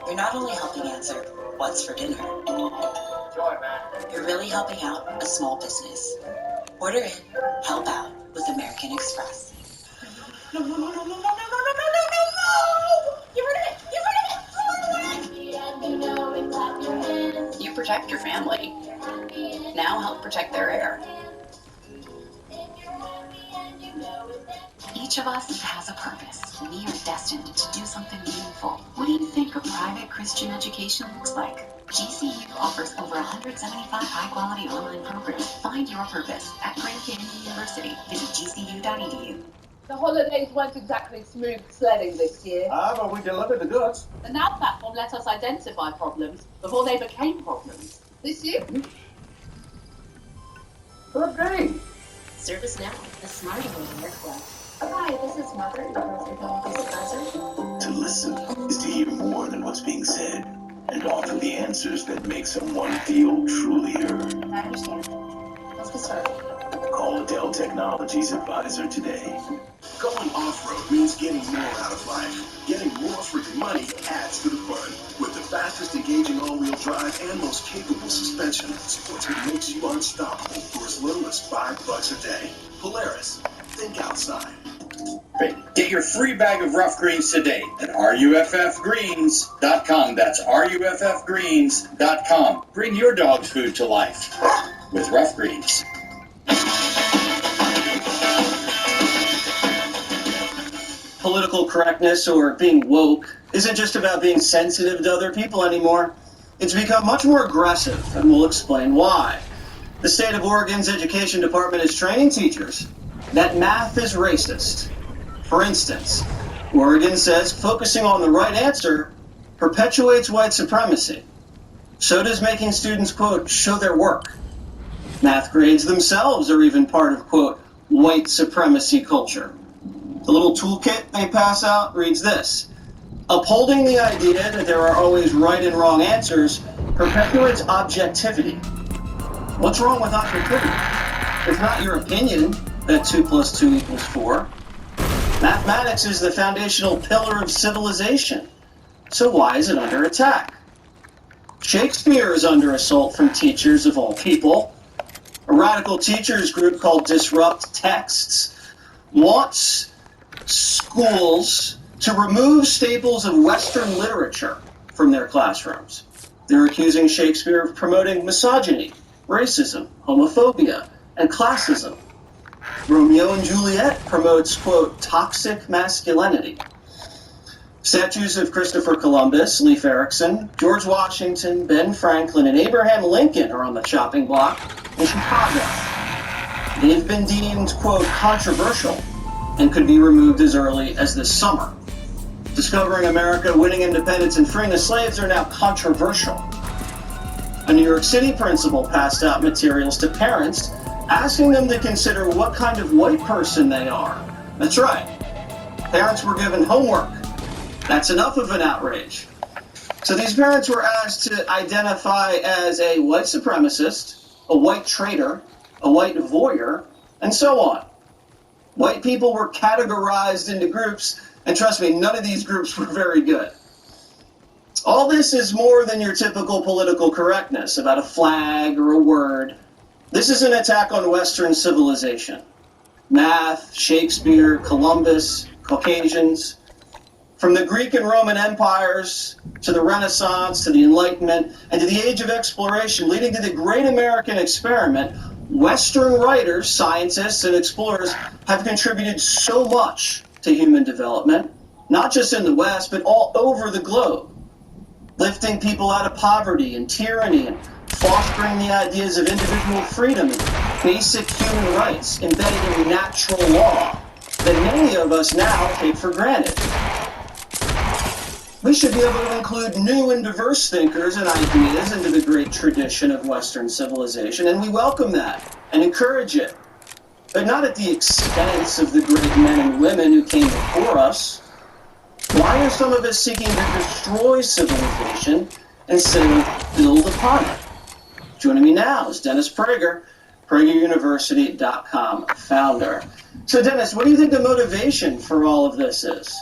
You're not only helping answer what's for dinner, you're really helping out a small business. Order in, help out with American Express. No, no, no, no, no, no, no, no, no, no, no, no! You heard it! You protect your family. Now help protect their air. Each of us has a purpose. We are destined to do something meaningful. What do you think a private Christian education looks like? GCU offers over 175 high-quality online programs. Find your purpose at Grand Canyon University. Visit gcu.edu. The holidays weren't exactly smooth sledding this year. But we delivered the goods. The Now platform let us identify problems before they became problems. This year? Good day. ServiceNow, the smarter way to work well. Hi, this is Margaret, your grocery delivery supervisor. To listen is to hear more than what's being said and offer the answers that make someone feel truly heard. I understand. Let's get started. Call Dell Technologies Advisor today. Going off-road means getting more out of life. Getting more for your money adds to the fun. With the fastest engaging all-wheel drive and most capable suspension, Sportsman makes you unstoppable for as little as $5 a day. Polaris. Think outside. Get your free bag of Rough Greens today at ruffgreens.com. That's ruffgreens.com. Bring your dog's food to life with Rough Greens. Political correctness or being woke isn't just about being sensitive to other people anymore. It's become much more aggressive, and we'll explain why. The state of Oregon's education department is training teachers that math is racist. For instance, Oregon says focusing on the right answer perpetuates white supremacy. So does making students, quote, show their work. Math grades themselves are even part of, quote, white supremacy culture. The little toolkit they pass out reads this: upholding the idea that there are always right and wrong answers perpetuates objectivity. What's wrong with objectivity? It's not your opinion that 2 + 2 = 4. Mathematics is the foundational pillar of civilization. So why is it under attack? Shakespeare is under assault from teachers of all people. A radical teachers group called Disrupt Texts wants schools to remove staples of Western literature from their classrooms. They're accusing Shakespeare of promoting misogyny, racism, homophobia, and classism. Romeo and Juliet promotes, quote, toxic masculinity. Statues of Christopher Columbus, Leif Erikson, George Washington, Ben Franklin, and Abraham Lincoln are on the chopping block in Chicago. They've been deemed, quote, controversial and could be removed as early as this summer. Discovering America, winning independence, and freeing the slaves are now controversial. A New York City principal passed out materials to parents asking them to consider what kind of white person they are. That's right. Parents were given homework. That's enough of an outrage. So these parents were asked to identify as a white supremacist, a white traitor, a white voyeur, and so on. White people were categorized into groups, and trust me, none of these groups were very good. All this is more than your typical political correctness about a flag or a word. This is an attack on Western civilization. Math, Shakespeare, Columbus, Caucasians. From the Greek and Roman empires, to the Renaissance, to the Enlightenment, and to the Age of Exploration, leading to the Great American Experiment, Western writers, scientists, and explorers have contributed so much to human development, not just in the West, but all over the globe, lifting people out of poverty and tyranny and fostering the ideas of individual freedom and basic human rights embedded in natural law that many of us now take for granted. We should be able to include new and diverse thinkers and ideas into the great tradition of Western civilization, and we welcome that and encourage it, but not at the expense of the great men and women who came before us. Why are some of us seeking to destroy civilization instead of build upon it? Joining me now is Dennis Prager, PragerUniversity.com founder. So Dennis, what do you think the motivation for all of this is?